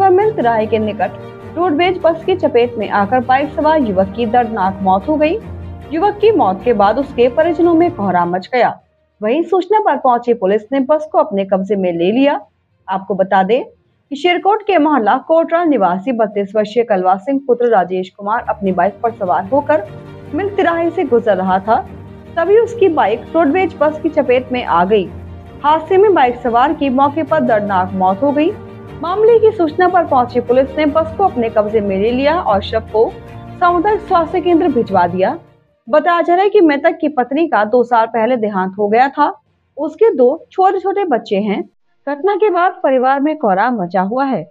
सुबह मिल तिराहे के निकट रोडवेज बस की चपेट में आकर बाइक सवार युवक की दर्दनाक मौत हो गई। युवक की मौत के बाद उसके परिजनों में कोहराम मच गया। वहीं सूचना पर पहुंची पुलिस ने बस को अपने कब्जे में ले लिया। आपको बता दें कि शेरकोट के मोहल्ला कोटरा निवासी 32 वर्षीय कलवा सिंह पुत्र राजेश कुमार अपनी बाइक पर सवार होकर मिल तिराहे से गुजर रहा था, तभी उसकी बाइक रोडवेज बस की चपेट में आ गई। हादसे में बाइक सवार की मौके पर दर्दनाक मौत हो गई। मामले की सूचना पर पहुंची पुलिस ने बस को अपने कब्जे में ले लिया और शव को सामुदायिक स्वास्थ्य केंद्र भिजवा दिया। बताया जा रहा है कि मृतक की पत्नी का 2 साल पहले देहांत हो गया था। उसके 2 छोटे छोटे बच्चे हैं। घटना के बाद परिवार में कोहराम मचा हुआ है।